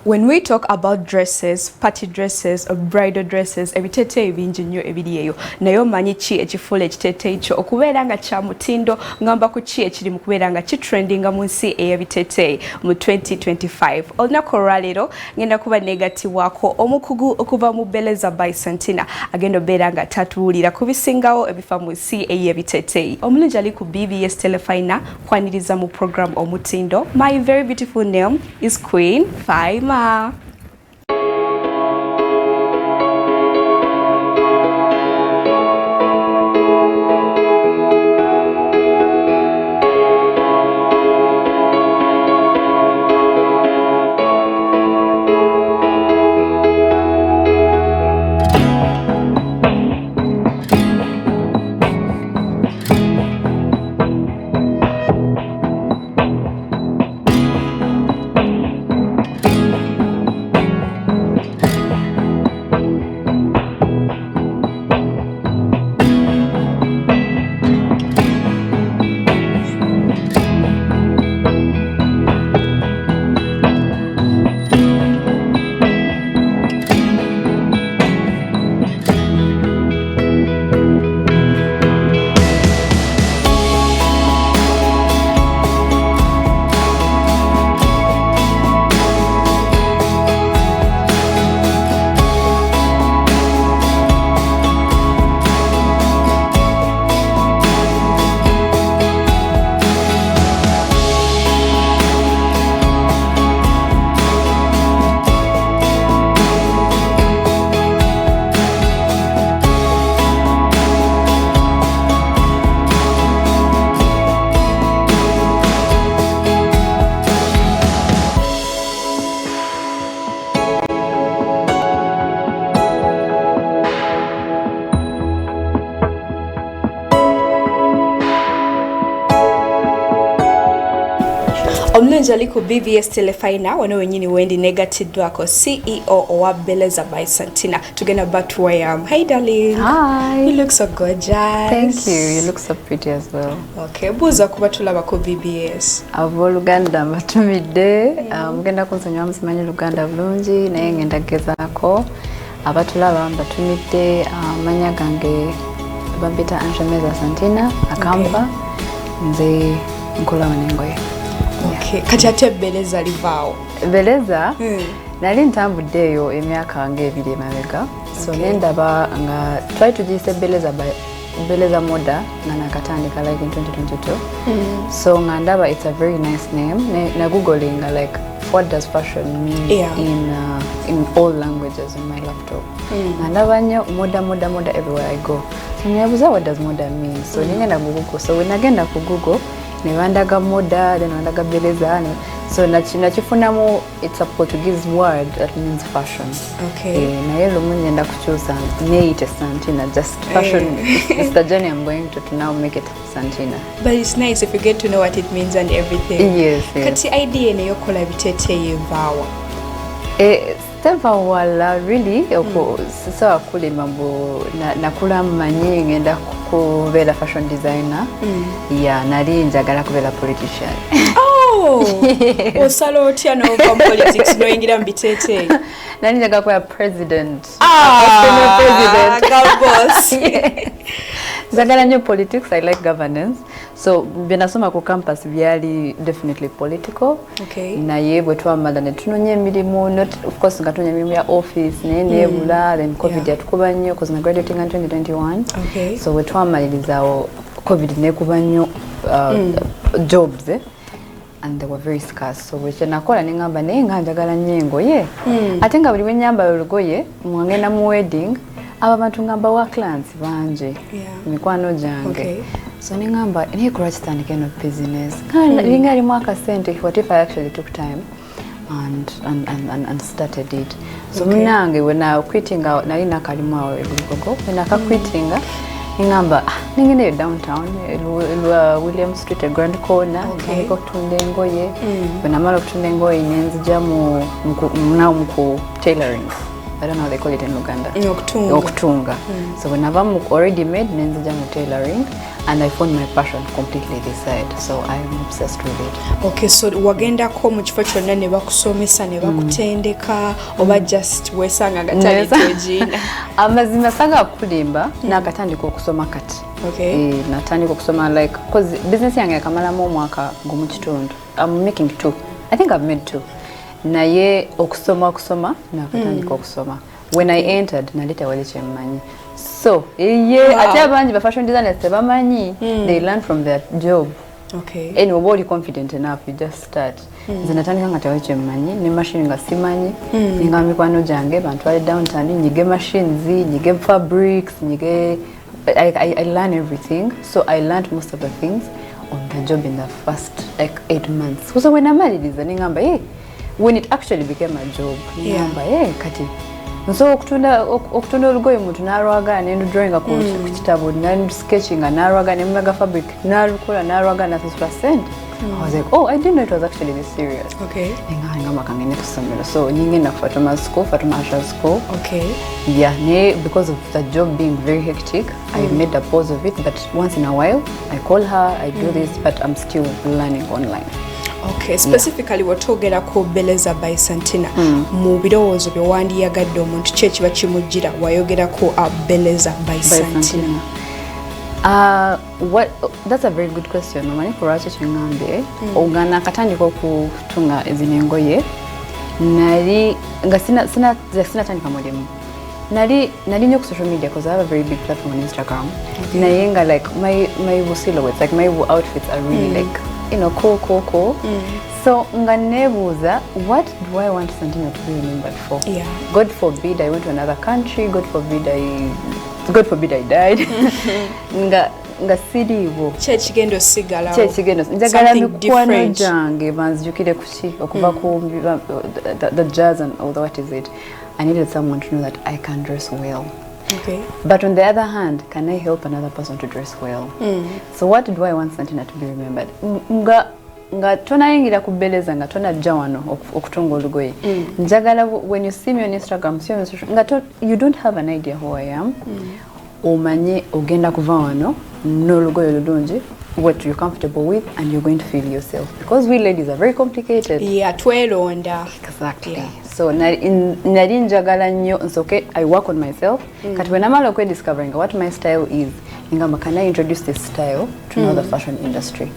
When we talk about dresses, party dresses, or bridal dresses, ebiteeteeyi bingi nnyo ebiriyo. Naye omanyi ki ekifuula ekiteeteeyi kyo okubeera nga kya mutindo, ngamba ku ki ekiri mu kubeera nga kitrendinga mu nsi ey'ebiteeteeyi mu 2025. Olunaku olwaleero ngenda kuba neegattibwako omukugu okuva mu BELEZA by SANTINA agenda obeera nga tatuwulira ku bisingawo ebifa mu nsi ey'ebiteeteeyi. Omulungi ali ku BBS Terefayina kwaniriza mu program omutindo. My very beautiful name is Queen Faima. Omulungi ali ku BBS Terefayina wano wenyini wendi negatiddwako CEO owa BELEZA by SANTINA. Tugenda back to where I am. Hey darling. Hi. You look so gorgeous. Thank you. You look so pretty as well. Okay. Buuza kuba tulaba ku BBS. Abooluganda mbatumidde. Mugenda kunsonyiwa musimanyi Luganda bulungi naye ngenda gezaako. Abatulaba mbatumidde amanya gange bampita Anshemeza SANTINA akampa nze nkola wanengoye. Okay. Kati ate BELEZA livaawo. BELEZA nali ntambuddeeyo emyaka ng'ebiri emabega. So nendaba nga try to giyise BELEZA moda nga nakatandika like in 2022. So nga ndaba it's a very nice name. Na googling like what does fashion mean in all languages in my laptop. Nga ndaba nnyo moda everywhere I go. So nebuuza what does moda mean. So ningenda ku Google. So when nagenda ku Google nebandaga moda then wandaga BELEZA. So nachifunamu it's a Portuguese word that means fashion. Okay. Naye lumu ngenda kukyusa neeyite SANTINA, just fashion. It's the journey I'm going to now make it SANTINA. But it's nice if you get to know what it means and everything. Yes. Kati idea neyo kola ebiteeteeyi evaawa. Steva wala really sasa akule mambo nakula manyi ngenda kubeera fashion designer. Yeah, nali njagala kubeera politician. Osala otya n'ova mu politics n'oyingira mu biteeteeyi? Nali njagala kuba president. Girl boss. Njagala nnyo politics, I like governance. So bye nasoma ku campus byali definitely political. Okay. Naye bwe twamala ne tunoonya emirimu, not of course nga tunoonya emirimu ya office naye neebula, then COVID yatukuba nnyo because na graduating in 2021. Okay. So bwe twamalirizawo COVID neekuba nnyo jobs and they were very scarce. So bwe kyenakola ne ngamba naye nga njagala nnyo engoye. Ate nga buli bwe nyambala olugoye mwangenda mu wedding abantu ngamba wa clients bangi mikwano gyange. So ningamba naye kulwa kitandika eno business linga limu akasente what if I actually took time and started it. So munange when I quitting out nali nakalimu awo ebugogo when aka quitting ningamba ningene downtown William Street a Grand Corner niko kutunda engoye when amala kutunda engoye nenzija mu tailoring. I don't know how they call it in Uganda. Okutunga. So when I'm already made, nenzija mu tailoring, and I found my passion completely this side. So I'm obsessed with it. Okay, so wagendako mu kifo kyonna ne bakusomesa ne bakutendeka oba just wesanga gatalitojina? Amazima saga kulimba nakatandika okusoma kati. Okay. Natandika okusoma like cause business yange yakamalamu omwaka gumu kitundu. I'm making 2. I think I've made 2. Naye okusoma nakatandika okusoma. When I entered naleta wale kyemmanyi. So ate abangi ba fashion designers tebamanyi. They learn from their job. Okay. And we're already confident enough, you just start. Zinatandika nga tewache mmanyi ne machine nga simanyi ninga mikwano jange bantwale downtown nyige machines nyige fabrics nyige I learn everything. So I learned most of the things on the job in the first like 8 months. So when I married this ningamba when it actually became a job ningamba kati so okutunda olugoye muntu narwaga nendo drawing ku kitabo nando sketching narwaga ne mega fabric nalukola narwaga na 50%. I was like, oh, I didn't know it was actually this serious. Okay. So nyingenda Fatuma school. Okay. Yeah, because of the job being very hectic, I made a pause of it, but once in a while I call her, I do this, but I'm still learning online. Okay, specifically watogera ko BELEZA by SANTINA. Mu birowoozo bye wandiyagadde omuntu kye kiba kimujjira wayogera ko BELEZA by SANTINA. That's a very good question. Nomani kuracho chingambe ogana katandika okutunga ezinengoye nali nga sina tandika modemu nali nyo ku social media because I have a very big platform on Instagram. Okay. Nayenga like my silhouettes, like my outfits are really like cool. So nganebuza, what do I want SANTINA to be remembered for? Yeah. God forbid I went to another country, God forbid I died. Nga siriwo kyekigendo sigalawo njagala mikwano jange banzijukire kuki okuva ku the jazz and all the what is it. I needed someone to know that I can dress well. Okay. But on the other hand, can I help another person to dress well? So what do I want SANTINA to be remembered? Nga tonayingira ku BELEZA nga tonajja wano okutunga olugoye. Njagala when you see me on Instagram, you don't have an idea who I am. Omanye ogenda kuva wano n'olugoye olulungi what you're comfortable with and you're going to feel yourself, because we ladies are very complicated. Yeah, twelonda. Exactly. Yeah. So nali njagala nnyo nsoke I work on myself. Kati when I'm discovering what my style is, ngamba can I introduce this style to another fashion industry?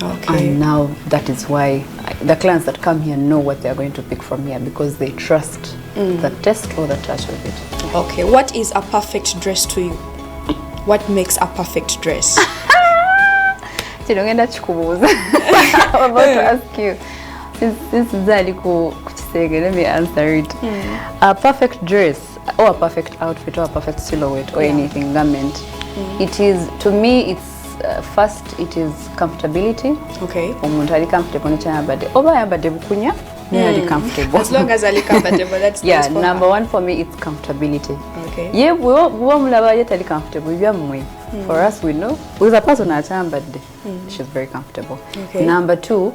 Okay. And now that is why the clients that come here know what they are going to pick from here, because they trust the taste or the touch of it. Yeah. Okay, what is a perfect dress to you? What makes a perfect dress? I'm about to ask you. Since let me answer it. A perfect dress or a perfect outfit or a perfect silhouette or anything garment. It is, to me, it's first it is comfortability. Okay. Omuntu ali comfortable n'kyayambadde oba ayambadde bukunya naye ali comfortable. As long as ali comfortable, that's yeah. Number one for me it's comfortability. Okay. Yeah, bw'oba mulaba ye tali comfortable byammwe. For us we know with a person akyambadde she's very comfortable. Okay. Number two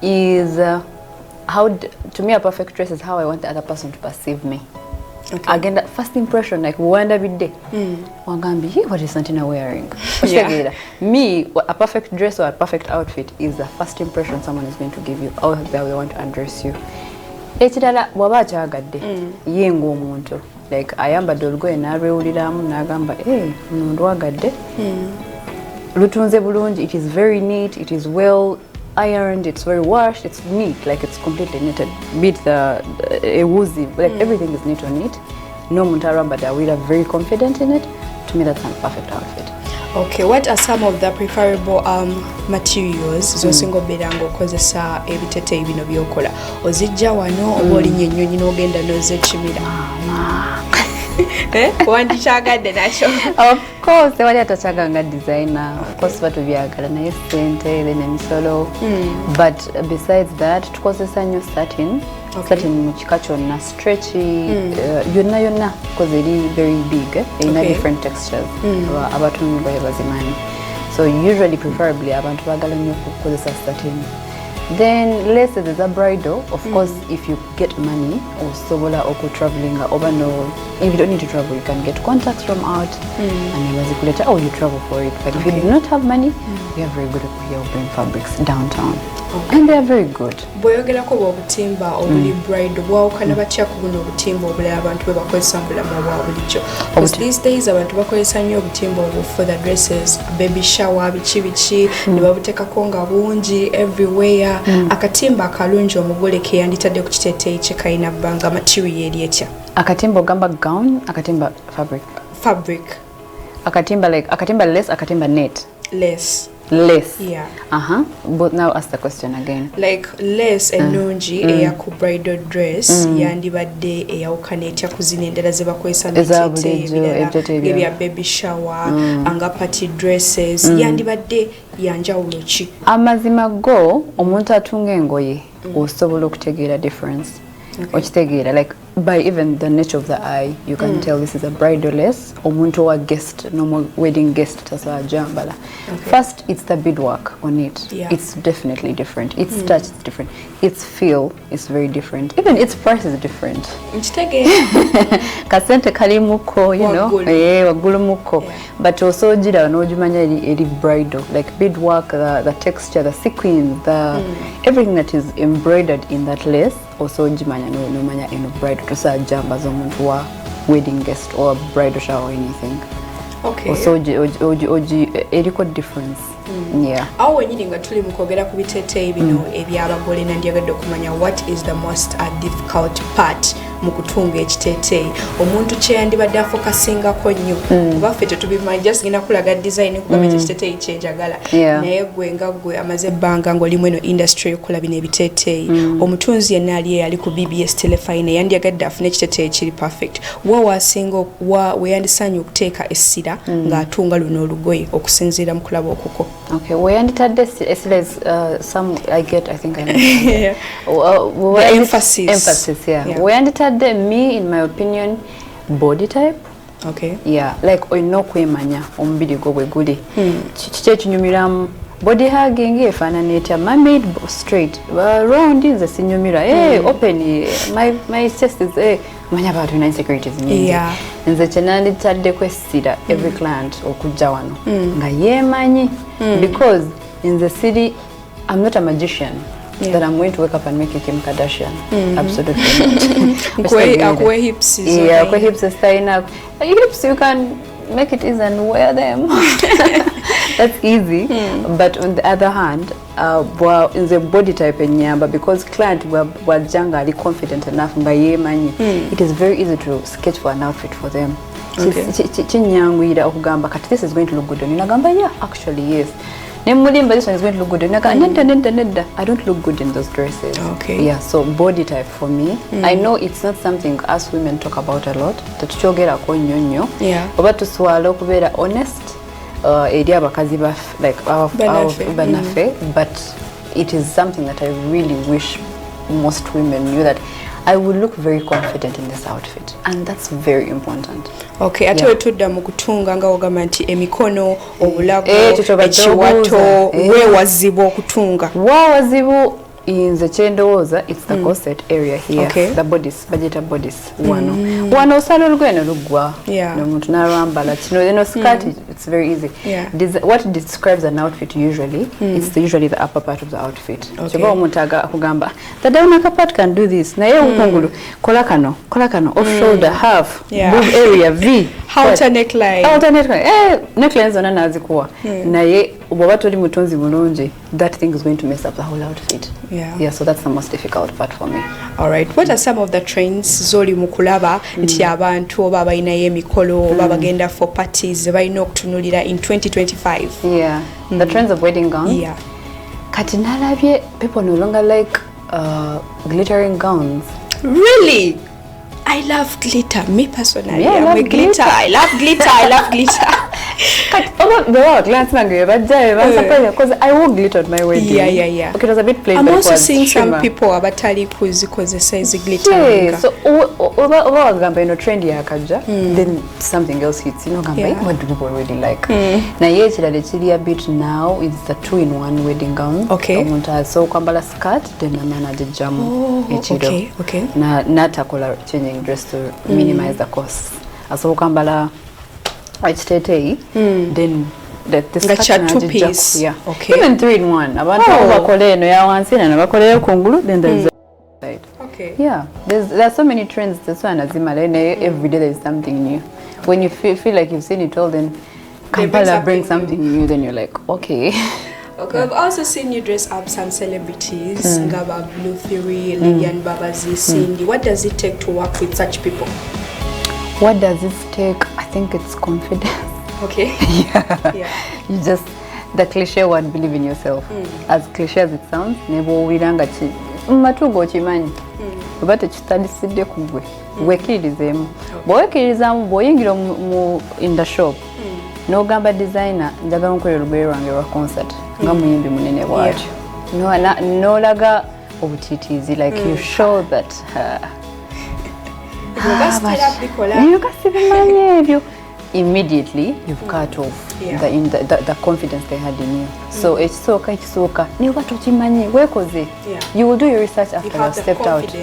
is to me a perfect dress is how I want the other person to perceive me. Okay. Again, that first impression, like wanda bidde. Wangambi, what is SANTINA wearing? Yeah. Me, a perfect dress or a perfect outfit is the first impression someone is going to give you, or that they want to undress you. Ekirala waba kyagadde ye ng'omuntu like ayambadde olugoye n'alwewuliramu n'agamba ndwagadde lutunze bulungi, it is very neat, it is well ironed, it's very washed, it's neat, like it's completely knitted. Beat the woozy, like everything is neat on it. No muntara, but we are very confident in it. To me, that's a perfect outfit. Okay, what are some of the preferable materials zosingo berango kozesa ebiteeteeyi bino byokola? Ozijja wano oba olinnye ennyonyi n'ogenda n'ozekimira? Wandikyagadde nakyo? Of course, tewali atakyaganga designer. Of course, batu byagala naye ssente then emisolo. But besides that, tukozesa nnyo satin. Satin mu kika kyonna, stretchy, yonna because eri very big, erina different textures. Abatunzi bazimanyi. So usually, preferably, abantu bagala nnyo kukozesa satin. Then let's say there's a bridal. Of course, if you get money or sobola or traveling or no, if you don't need to travel, you can get contacts from out and then oh, you travel for it. But if you do not have money, we are very good at here bring fabrics downtown. And they are very good. Boyogerako obutimba obuli bridal bwawukana batya ku buno obutimba obulala abantu bwe bakozesa mu bulamu obwa bulijjo. Because these days abantu bakozesa nnyo obutimba obwo for the dresses, baby shower, biki ne babuteekako nga bungi everywhere. Akatimba akalungi omugole ke yanditadde ku kiteeteeyi kye kalina bbanga material etya? Akatimba ogamba gown, akatimba fabric. Akatimba less, akatimba net. Less. Yeah. But now ask the question again. Like less enungi eya ku bridal dress yandibadde eyawukana etya ku zino endala ze bakozesa ebya baby shower anga party dresses yandibadde yanjawulo ki? Amazima go omuntu atunga engoye osobola okutegeera difference. Okitegeera like by even the nature of the eye you can tell this is a bridal lace omuntu wa guest normal wedding guest tasa jambala. First it's the beadwork on it. It's definitely different. Its touch is different. Its feel is very different. Even its price is different. Kasente kalimuko, you know, wagulumuko. But also jira nojumanya eri bridal like beadwork, the texture, the sequins, the everything that is embroidered in that lace. Also jimanya no manya eno bridal to sa jamba zomuntu wa wedding guest or bridal shower or anything. Also oji eriko difference. Yeah. Awo wenyini nga tuli mukogera ku biteeteeyi bino ebyabagole nandyagadde okumanya what is the most difficult part mu kutunga ekiteeteeyi omuntu kye yandibadde afokasingako nnyo kuba ffe tetubimanyi just genda kulaga design kuba ekiteeteeyi kyenjagala naye gwe nga gwe amaze ebbanga ng'olimu eno industry ekola bino ebiteeteeyi omutunzi yenna ali ku BBS Terefayina yandyagadde afune ekiteeteeyi kiri perfect wasinga weyandisaanye okuteeka essira ng'atunga luno olugoye okusinziira mu kulaba okuko. Okay, weyanditadde essira is some I think I know. The emphasis. Weyanditadde me in my opinion body type. Okay. Yeah, like oyina okwemanya omubiri gwo bwe guli. Kiki ekinyumiramu body hugging efaanana etya mermaid straight round nze sinyumira open my chest is manya abantu ina insecurities nyingi nze kyenanditaddeko essira every client okujja wano nga yeemanyi because nze siri I'm not a magician that I'm going to wake up and make a Kim Kardashian. Absolutely not. Akwe hips is akwe hips is staying hips you can make it easy and wear them. That's easy. But on the other hand, in the body type enyamba because client were jangali confident enough it is very easy to sketch for an outfit for them. Chinyangwira okugamba kati this is going to look good on you. Nagamba yeah, actually yes. Nemulimba this one is going to look good on you. Nedda. I don't look good in those dresses. Okay. Yeah, so body type for me. I know it's not something us women talk about a lot. Tetukyogera ko nnyo. Yeah. Oba tuswala okubeera honest. Eri abakazi like banafe, but it is something that I really wish most women knew that I would look very confident in this outfit, and that's very important. Okay, ate wetudda mu kutunga nga ogamba nti emikono obulago ekiwato weewazibwa okutunga wawazibu inze kyendowooza it's the corset area here, the bodice bagita bodice wano osala olugweno luggwa nomuntu nalwambala kino eno skirt it's very easy. What describes an outfit usually it's usually the upper part of the outfit. Kyeba omuntu akugamba the down upper part can do this naye ukungulu kola kano off shoulder half boob area v halter neckline neckline zona nazikuwa naye bw'oba toli mutunzi bulungi that thing is going to mess up the whole outfit. So that's the most difficult part for me. Alright, what are some of the trends zoli mukulaba nti abantu oba balinayo emikolo oba bagenda for parties balina okutunulira in 2025? The trends of wedding gowns. Kati nalabye people no longer like glittering gowns. Really? I love glitter. Me personally, I'm a glitter. I love glitter. because I wore glitter on my wedding. Yeah. Okay, it was a bit plain. I'm also seeing some people abatali kuzikoze glitter. Yeah, so over trend yakaja, then something else hits. You know, what do people really like? Na ye chilade chili a bit now is the 2-in-1 wedding gown. Okay. So kwambala skirt, then a man the jamu. Okay. Na takola changing dress to minimize the cost. So kwambala ebiteeteeyi, then the skirt two-piece. Yeah. Okay. Even 3-in-1. Abantu bakole eno ya wansi na bakole kungulu, then there's side. Okay. Yeah, there are so many trends. That's why every day there is something new. When you feel like you've seen it all, then Kampala brings something new. Then you're like, okay. I've also seen you dress up some celebrities. Ngaba Blue Theory, ebyabambazi, Cindy. What does it take to work with such people? What does it take? I think it's confidence. Okay. Yeah. You just the cliche word, believe in yourself. As cliche as it sounds, nebo wiranga chi. Matugo chimanyi. But kitadisidde kugwe. Wekirizemu. Bwekirizamu boyingira mu in the shop. No gamba designer njagala nkolera olugoye lwange lwa concert. Nga muyimbi munene bwatyo. No laga obutitizi like you show that immediately you've cut off the confidence they had in you. So ekisoka niba tokimanyi wekoze. You will do your research after you have stepped out.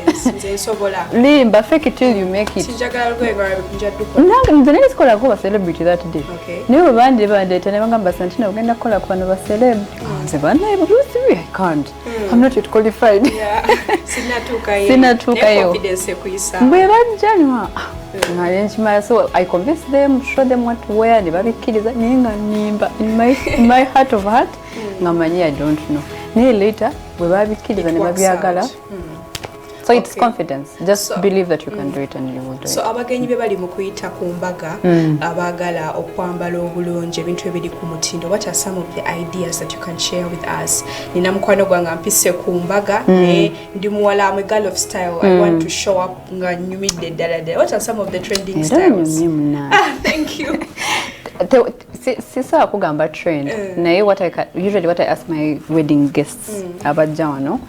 Limba fake it till you make it. Nze sikola ko celebrity that day. Niwe bande tene bagamba SANTINA ugenda kola kwa no celeb. Nze bana I can't. I'm not yet qualified. Sinatukayo. Confidence ekuyisa. Mwe banjanywa. So I convince them, show them what to wear, and babikiriza ninga nimba in my heart of heart ngamanya I don't know. Later we babikiriza ne babyagala. So it's confidence. Just believe that you can do it and you will do it. So abagenyi be bali mu kuyita ku mbaga abagala okwambala obulungi ebintu ebiri ku mutindo. What are some of the ideas that you can share with us? Nina mukwano gwange mpise ku mbaga ndi muwala I'm a girl of style. I want to show up nga nyumidde ddala. What are some of the trending styles? Thank you. Sisa kugamba trend. Naye usually what I ask my wedding guests abajja wano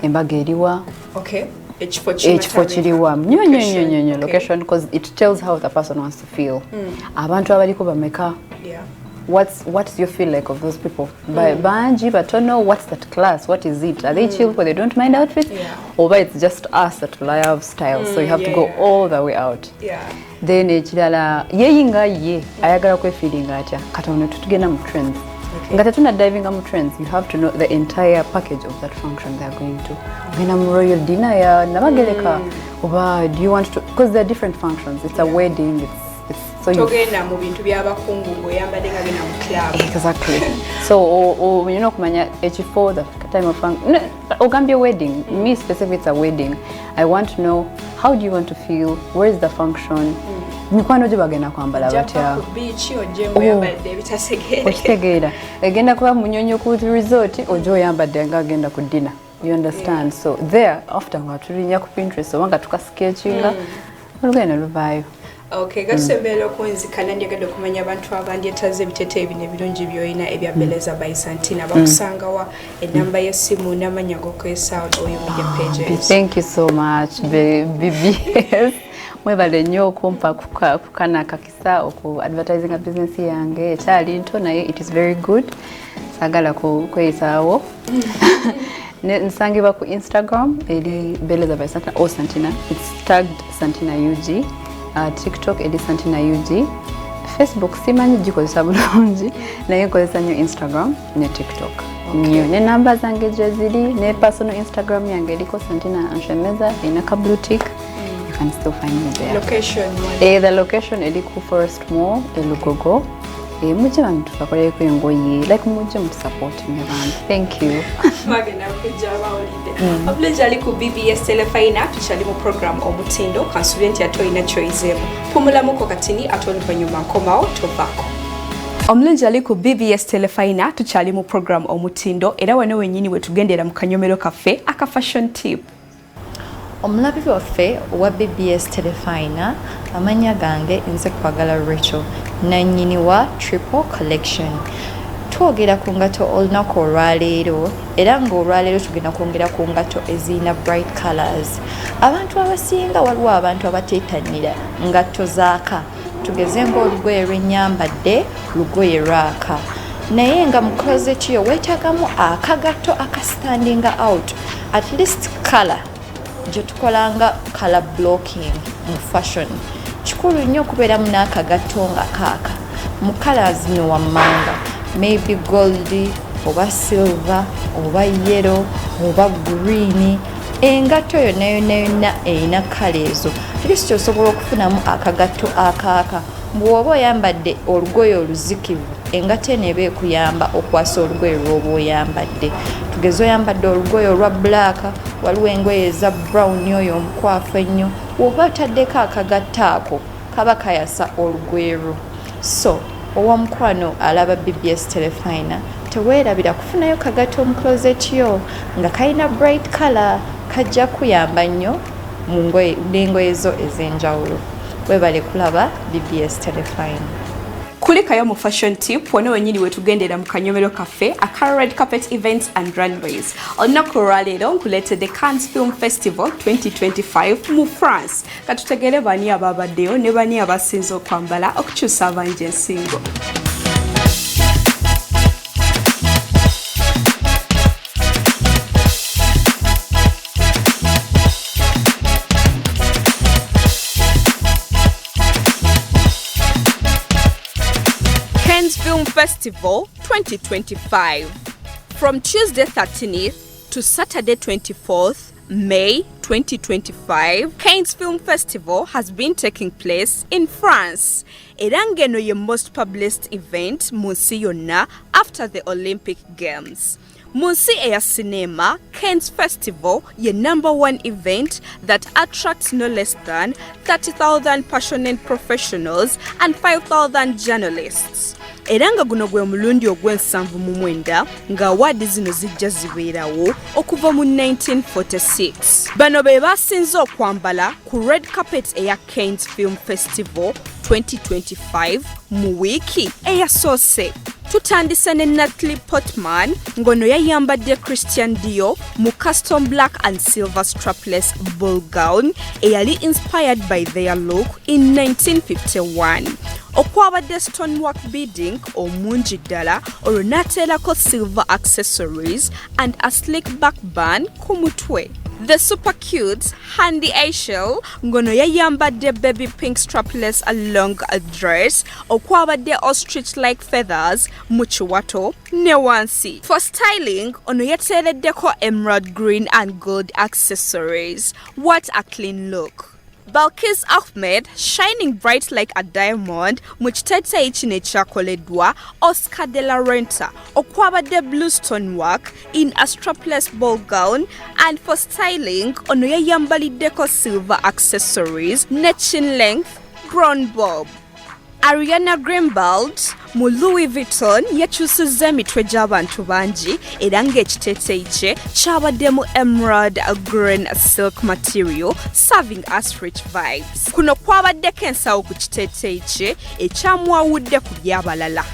embaga eriwa. Okay. Ekifo kiriwa nyonyo location because it tells how the person wants to feel. Abantu abaliko bameka. What do you feel like of those people? Banji batono, what's that class? What is it? Are they chill where they don't mind outfits? Or it's just us that will have style, so you have to go all the way out. Then ekirala yeyinga ye ayagala kwe feeling atya katono tutugenda mu trends. Ngata tuna diving mu trends, you have to know the entire package of that function they are going to. When I'm royal dinner ya nabageleka oba do you want to, because there are different functions. It's a wedding, it's so togenda mu bintu byabakungu ngoyambadde nga gena mu club. Exactly. So you know kumanya ekifo the time of function ogambye wedding, me specifically it's a wedding. I want to know how do you want to feel, where is the function. Mikwano gye bagenda kwambala batya beach ojembo yambadde bitasegeera okitegeera egenda kuba munyonyo ku resort ojo yambadde nga agenda ku dinner. You understand? So there after nga tulinya ku Pinterest obanga tukasketchinga olugendo luvaayo. Okay, gasembeera okunzikana njagala okumanya abantu abandyetaze ebiteeteeyi bino ebirungi by'olina ebya BELEZA by SANTINA bakusangawa enamba y'essimu n'amannya g'okwesaawo oyo media pages. Thank you so much BBS. Mwebale nnyo okumpa kukana kakisa oku advertising a business yange ekyali nto naye it is very good. Sagala kweyisaawo. Nsangibwa ku Instagram eri BELEZA by SANTINA or SANTINA. It's tagged SANTINA UG. TikTok edi SANTINA UG. Facebook simanyi gikozesa bulungi naye nkozesa nnyo Instagram ne TikTok. Ne namba zange gye ziri ne personal Instagram yange eriko SANTINA Anshemeza ina ka blue tick. You can still find me there. Location the location eriko Forest Mall Elugogo. Mujje bantu tukakoleko engoye like mujje mu support me abantu. Thank you. Magena kujaba olide. Obulungi ali ku BBS Terefayina tukyali mu program omutindo kansubyenti atoyina choice. Pumulamuko katini atoluvanyuma nkomawo tovako. Omulungi ali ku BBS Terefayina tukyali mu program omutindo era wano wenyini we tugendera mu kanyomero kaffe aka fashion tip. Omulabi waffe owa BBS Terefayina amanya gange nze kwagala Rachel nannyini wa Triple Collection. Twogera ku ngato olunaku olwaleero era ng'olwaleero tugenda kwongera ku ngato ezirina bright colors. Abantu abasinga waliwo abantu abateetannira ngatto zaaka tugeze ng'olugoye lwennyambadde lugoye lwaka naye nga mu closet yo weetaagamu akagatto akastandinga out at least color gye tukolanga color blocking mu fashion kikulu nnyo okubeeramu n'akagatto nga kaaka mu colors zino wammanga maybe gold oba silver oba yellow oba green engatto yonna yonna erina kala ezo kristo osobola okufunamu akagatto akaaka bw'oba oyambadde olugoye oluzikivu engatto eno eba ekuyamba okwasa olugoye lw'oba oyambadde tugeze oyambadde olugoye olwa black waliwo engoye eza brown oyo omukwafu ennyo oba otaddeko akagatto ako kaba kayasa olugoye lwo so owamukwano alaba BBS Terefayina teweerabira kufunayo kagatto mu closet yo nga kalina bright color kajja kuyamba nnyo mu n'engoye zo ez'enjawulo webale kulaba BBS Terefayina. Kulikayo mu fashion tip wano wenyini wetugendera mu kanyomero cafe aka red carpet events and runways. Olunaku olwaleero nkuleetedde Cannes Film Festival 2025 mu France. Katutegere bani ababaddeyo ne bani abasinze okwambala okukyusa abanja ensingo. Film Festival 2025 from Tuesday 13th to Saturday 24th May 2025. Cannes Film Festival has been taking place in France. Erangeno ye most published event munsi yonna after the Olympic Games. Munsi eya cinema, Cannes Festival ye #1 event that attracts no less than 30,000 passionate professionals and 5,000 journalists. Era nga guno gwe mulundi ogw'ensanvu mu mwenda nga awaadi zino zijja zibeerawo okuva mu 1946. Bano be basinze okwambala ku red carpet eya Cannes Film Festival 2025 mu wiiki eyasoose. Tutandise ne Natalie Portman ngono yayambadde Christian Dior mu custom black and silver strapless ball gown eyali inspired by their look in 1951. Okwabadde stonework beading omungi ddala olwo n'ateerako silver accessories and a slick back band ku mutwe. The super cute Handy Ashel ngono yayambadde baby pink strapless long dress okwabadde ostrich-like feathers mu kiwato ne wansi. For styling, ono yateereddeko emerald green and gold accessories. What a clean look! Balkis Ahmed shining bright like a diamond mu kiteeteeyi kino ekyakoleddwa Oscar de la Renta okwabadde blue stonework in a strapless ball gown, and for styling ono yayambaliddeko silver accessories ne chin length brown bob. Ariana Greenblatt mu Louis Vuitton yakyusizza emitwe gy'abantu bangi era ng'ekiteeteeyi kye kyabaddemu emerald green silk material serving us rich vibes. Kuno kwabaddeko ensawo ku kiteeteeyi kye ekyamwawudde ku by'abalala.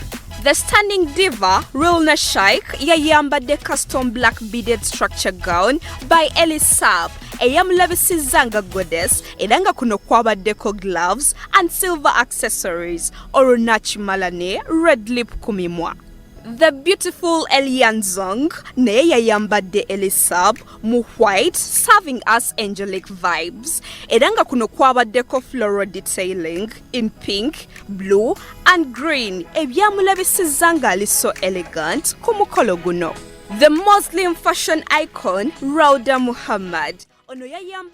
The stunning diva Rilna Shaikh yayambadde custom black beaded structure gown by Elisab eyamulabisizza nga goddess era nga kuno kwabaddeko gloves and silver accessories olwo nakimala ne red lip ku mimwa. The beautiful Elianzong naye yayambadde Elisab mu white serving us angelic vibes era nga kuno kwabaddeko floral detailing in pink, blue and green ebyamulabisizza nga ali so elegant ku mukolo guno. The Muslim fashion icon Rauda Muhammad ono yayambadde